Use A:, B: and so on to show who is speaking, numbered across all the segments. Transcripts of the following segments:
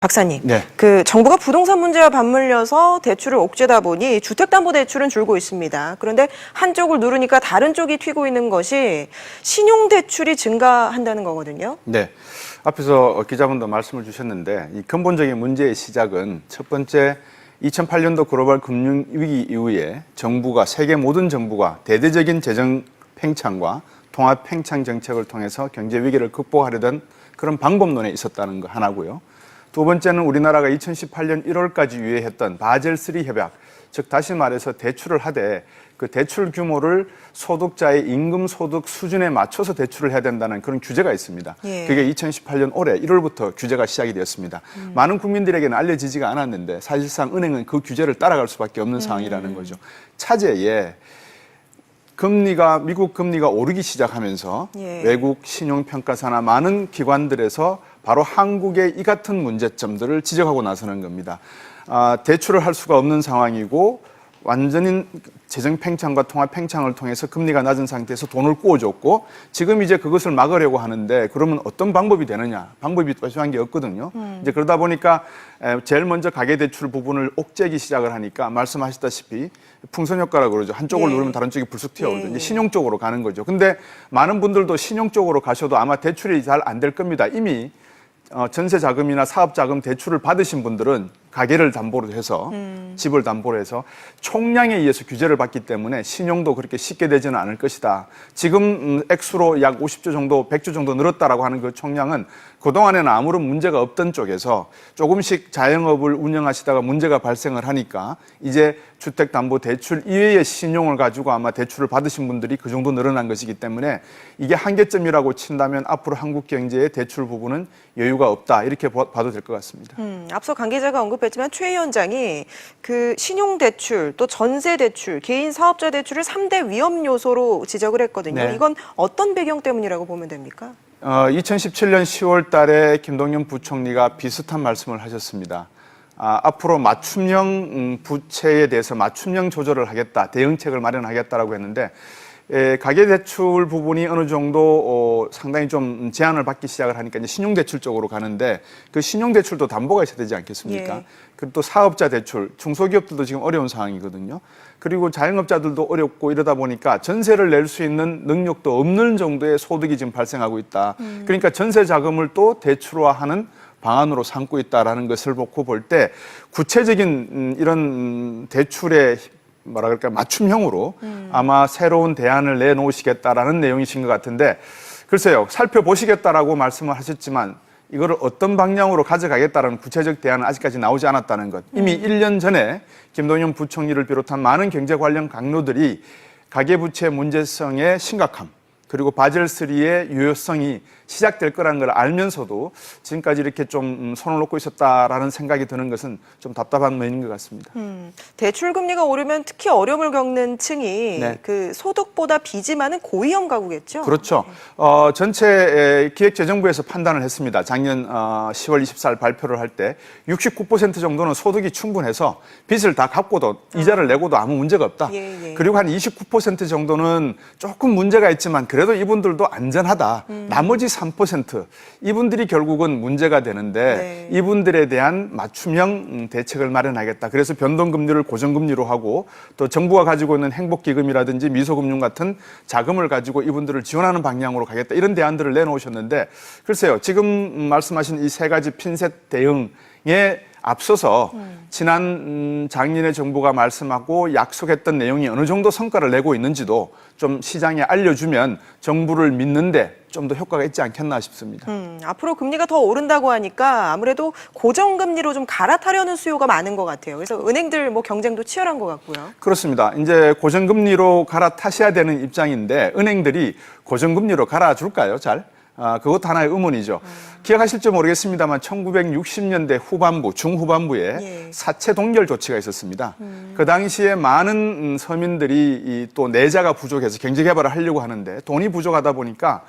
A: 박사님,
B: 네.
A: 정부가 부동산 문제와 맞물려서 대출을 옥죄다 보니 주택담보대출은 줄고 있습니다. 그런데 한쪽을 누르니까 다른 쪽이 튀고 있는 것이 신용대출이 증가한다는 거거든요.
B: 네. 앞에서 기자분도 말씀을 주셨는데 이 근본적인 문제의 시작은 첫 번째 2008년도 글로벌 금융위기 이후에 정부가 세계 모든 정부가 대대적인 재정 팽창과 통합 팽창 정책을 통해서 경제 위기를 극복하려던 그런 방법론에 있었다는 거 하나고요. 두 번째는 우리나라가 2018년 1월까지 유예했던 바젤3 협약, 즉 다시 말해서 대출을 하되 그 대출 규모를 소득자의 임금 소득 수준에 맞춰서 대출을 해야 된다는 그런 규제가 있습니다.
A: 예.
B: 그게 2018년 올해 1월부터 규제가 시작이 되었습니다. 많은 국민들에게는 알려지지가 않았는데 사실상 은행은 그 규제를 따라갈 수밖에 없는 상황이라는 거죠. 차제에 미국 금리가 오르기 시작하면서
A: 예.
B: 외국 신용평가사나 많은 기관들에서 바로 한국의 이 같은 문제점들을 지적하고 나서는 겁니다. 대출을 할 수가 없는 상황이고 완전히 재정 팽창과 통화 팽창을 통해서 금리가 낮은 상태에서 돈을 꾸어줬고 지금 이제 그것을 막으려고 하는데 그러면 어떤 방법이 되느냐? 방법이 필요한 게 없거든요. 이제 그러다 보니까 제일 먼저 가계대출 부분을 옥죄기 시작을 하니까 말씀하셨다시피 풍선 효과라고 그러죠. 한쪽을
A: 예.
B: 누르면 다른 쪽이 불쑥 튀어오거든요.
A: 예.
B: 신용 쪽으로 가는 거죠. 근데 많은 분들도 신용 쪽으로 가셔도 아마 대출이 잘 안 될 겁니다. 이미 전세 자금이나 사업 자금 대출을 받으신 분들은 가게를 담보로 해서 집을 담보로 해서 총량에 의해서 규제를 받기 때문에 신용도 그렇게 쉽게 되지는 않을 것이다. 지금 액수로 약 50조 정도, 100조 정도 늘었다라고 하는 그 총량은 그동안에는 아무런 문제가 없던 쪽에서 조금씩 자영업을 운영하시다가 문제가 발생을 하니까 이제 주택담보대출 이외의 신용을 가지고 아마 대출을 받으신 분들이 그 정도 늘어난 것이기 때문에 이게 한계점이라고 친다면 앞으로 한국 경제의 대출 부분은 여유가 없다 이렇게 봐도 될 것 같습니다.
A: 앞서 관계자가 언급했지만 최 위원장이 신용대출, 또 전세대출, 개인 사업자 대출을 3대 위험 요소로 지적을 했거든요.
B: 네.
A: 이건 어떤 배경 때문이라고 보면 됩니까?
B: 2017년 10월 달에 김동연 부총리가 비슷한 말씀을 하셨습니다. 앞으로 맞춤형 부채에 대해서 맞춤형 조절을 하겠다, 대응책을 마련하겠다라고 했는데 가계대출 부분이 어느 정도 상당히 좀 제한을 받기 시작을 하니까 이제 신용대출 쪽으로 가는데 그 신용대출도 담보가 있어야 되지 않겠습니까?
A: 예.
B: 그리고 또 사업자 대출, 중소기업들도 지금 어려운 상황이거든요. 그리고 자영업자들도 어렵고 이러다 보니까 전세를 낼 수 있는 능력도 없는 정도의 소득이 지금 발생하고 있다. 그러니까 전세 자금을 또 대출화하는 방안으로 삼고 있다라는 것을 놓고 볼 때 구체적인 이런 대출의 맞춤형으로 아마 새로운 대안을 내놓으시겠다라는 내용이신 것 같은데 글쎄요, 살펴보시겠다라고 말씀을 하셨지만 이거를 어떤 방향으로 가져가겠다라는 구체적 대안은 아직까지 나오지 않았다는 것. 이미 1년 전에 김동연 부총리를 비롯한 많은 경제 관련 강로들이 가계부채 문제성의 심각함 그리고 바젤3의 유효성이 시작될 거라는 걸 알면서도 지금까지 이렇게 좀 손을 놓고 있었다라는 생각이 드는 것은 좀 답답한 면인 것 같습니다.
A: 대출 금리가 오르면 특히 어려움을 겪는 층이
B: 네.
A: 소득보다 빚이 많은 고위험 가구겠죠?
B: 그렇죠. 전체 기획재정부에서 판단을 했습니다. 작년 10월 24일 발표를 할 때 69% 정도는 소득이 충분해서 빚을 다 갚고도 이자를 내고도 아무 문제가 없다.
A: 예.
B: 그리고 한 29% 정도는 조금 문제가 있지만 그래도 이분들도 안전하다. 나머지 3% 이분들이 결국은 문제가 되는데
A: 네.
B: 이분들에 대한 맞춤형 대책을 마련하겠다. 그래서 변동금리를 고정금리로 하고 또 정부가 가지고 있는 행복기금이라든지 미소금융 같은 자금을 가지고 이분들을 지원하는 방향으로 가겠다. 이런 대안들을 내놓으셨는데 글쎄요. 지금 말씀하신 이 세 가지 핀셋 대응에 앞서서 지난 작년에 정부가 말씀하고 약속했던 내용이 어느 정도 성과를 내고 있는지도 좀 시장에 알려주면 정부를 믿는데 좀 더 효과가 있지 않겠나 싶습니다.
A: 앞으로 금리가 더 오른다고 하니까 아무래도 고정금리로 좀 갈아타려는 수요가 많은 것 같아요. 그래서 은행들 경쟁도 치열한 것 같고요.
B: 그렇습니다. 이제 고정금리로 갈아타셔야 되는 입장인데 은행들이 고정금리로 갈아줄까요? 잘? 그것도 하나의 의문이죠. 기억하실지 모르겠습니다만 1960년대 후반부, 중후반부에
A: 예.
B: 사채 동결 조치가 있었습니다. 그 당시에 많은 서민들이 또 내자가 부족해서 경제 개발을 하려고 하는데 돈이 부족하다 보니까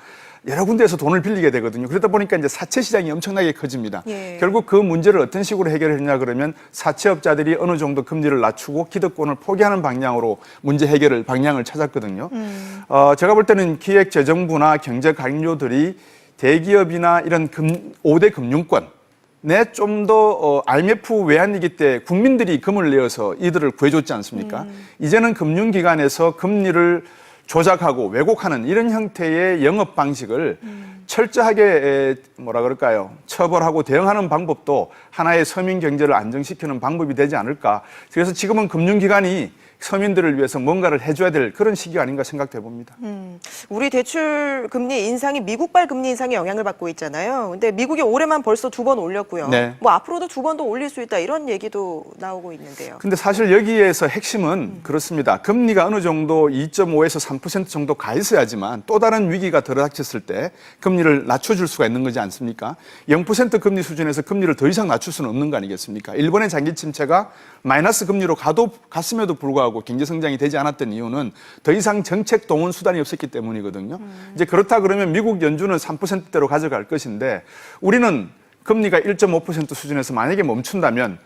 B: 여러 군데에서 돈을 빌리게 되거든요. 그러다 보니까 이제 사채 시장이 엄청나게 커집니다.
A: 예.
B: 결국 그 문제를 어떤 식으로 해결했냐 그러면 사채업자들이 어느 정도 금리를 낮추고 기득권을 포기하는 방향으로 문제 해결을 방향을 찾았거든요. 제가 볼 때는 기획재정부나 경제 강요들이 대기업이나 이런 5대 금융권 좀 더 IMF 외환위기 때 국민들이 금을 내어서 이들을 구해줬지 않습니까? 이제는 금융기관에서 금리를 조작하고 왜곡하는 이런 형태의 영업 방식을 철저하게 뭐라 그럴까요? 처벌하고 대응하는 방법도 하나의 서민 경제를 안정시키는 방법이 되지 않을까. 그래서 지금은 금융기관이 서민들을 위해서 뭔가를 해줘야 될 그런 시기가 아닌가 생각해 봅니다.
A: 우리 대출 금리 인상이 미국발 금리 인상에 영향을 받고 있잖아요. 근데 미국이 올해만 벌써 2번 올렸고요.
B: 네.
A: 뭐 앞으로도 2번 더 올릴 수 있다 이런 얘기도 나오고 있는데요.
B: 근데 사실 여기에서 핵심은 그렇습니다. 금리가 어느 정도 2.5에서 3% 정도 가 있어야지만 또 다른 위기가 들어닥쳤을 때 금리를 낮춰줄 수가 있는 거지 않습니까? 0% 금리 수준에서 금리를 더 이상 낮출 수는 없는 거 아니겠습니까? 일본의 장기 침체가 마이너스 금리로 갔음에도 불구하고 경제 성장이 되지 않았던 이유는 더 이상 정책 동원 수단이 없었기 때문이거든요. 이제 그렇다 그러면 미국 연준은 3%대로 가져갈 것인데 우리는 금리가 1.5% 수준에서 만약에 멈춘다면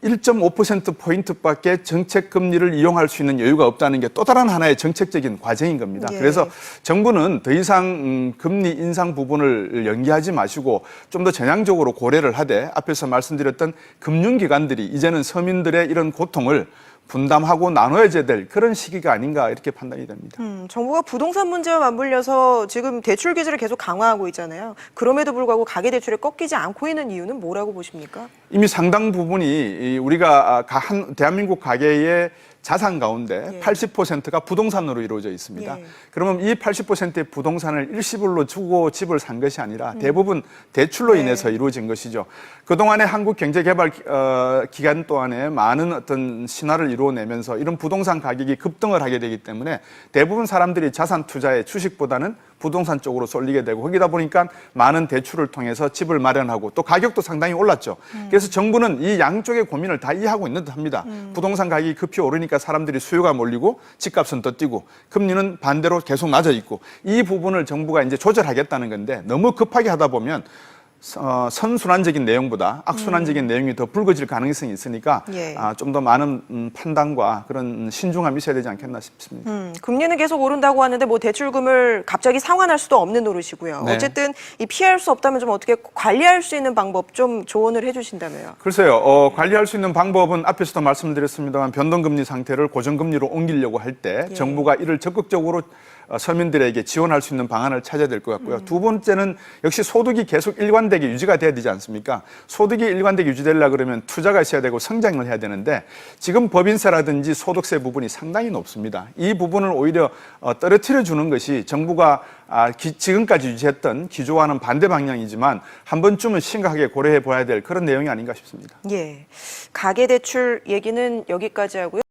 B: 1.5%포인트밖에 정책 금리를 이용할 수 있는 여유가 없다는 게 또 다른 하나의 정책적인 과정인 겁니다.
A: 예.
B: 그래서 정부는 더 이상 금리 인상 부분을 연기하지 마시고 좀 더 전향적으로 고려를 하되 앞에서 말씀드렸던 금융기관들이 이제는 서민들의 이런 고통을 분담하고 나눠야 될 그런 시기가 아닌가 이렇게 판단이 됩니다.
A: 정부가 부동산 문제와 맞물려서 지금 대출 규제를 계속 강화하고 있잖아요. 그럼에도 불구하고 가계대출에 꺾이지 않고 있는 이유는 뭐라고 보십니까?
B: 이미 상당 부분이 우리가 대한민국 가계의 자산 가운데 80%가 부동산으로 이루어져 있습니다.
A: 예.
B: 그러면 이 80%의 부동산을 일시불로 주고 집을 산 것이 아니라 대부분 대출로 인해서 이루어진 것이죠. 그동안에 한국경제개발 기간 동안에 많은 어떤 신화를 이루어내면서 이런 부동산 가격이 급등을 하게 되기 때문에 대부분 사람들이 자산 투자에 주식보다는 부동산 쪽으로 쏠리게 되고 거기다 보니까 많은 대출을 통해서 집을 마련하고 또 가격도 상당히 올랐죠. 그래서 정부는 이 양쪽의 고민을 다 이해하고 있는 듯합니다. 부동산 가격이 급히 오르니까 사람들이 수요가 몰리고 집값은 더 뛰고 금리는 반대로 계속 낮아 있고 이 부분을 정부가 이제 조절하겠다는 건데 너무 급하게 하다 보면 선순환적인 내용보다 악순환적인 내용이 더 불거질 가능성이 있으니까
A: 예.
B: 좀 더 많은 판단과 그런 신중함이 있어야 되지 않겠나 싶습니다.
A: 금리는 계속 오른다고 하는데 뭐 대출금을 갑자기 상환할 수도 없는 노릇이고요.
B: 네.
A: 어쨌든 이 피할 수 없다면 좀 어떻게 관리할 수 있는 방법 좀 조언을 해주신다며요.
B: 글쎄요, 관리할 수 있는 방법은 앞에서도 말씀드렸습니다만 변동금리 상태를 고정금리로 옮기려고 할 때
A: 예.
B: 정부가 이를 적극적으로 서민들에게 지원할 수 있는 방안을 찾아야 될 것 같고요. 두 번째는 역시 소득이 계속 일관되게 유지가 돼야 되지 않습니까? 소득이 일관되게 유지되려고 그러면 투자가 있어야 되고 성장을 해야 되는데 지금 법인세라든지 소득세 부분이 상당히 높습니다. 이 부분을 오히려 떨어뜨려 주는 것이 정부가 지금까지 유지했던 기조와는 반대 방향이지만 한 번쯤은 심각하게 고려해 봐야 될 그런 내용이 아닌가 싶습니다.
A: 예, 가계대출 얘기는 여기까지 하고요.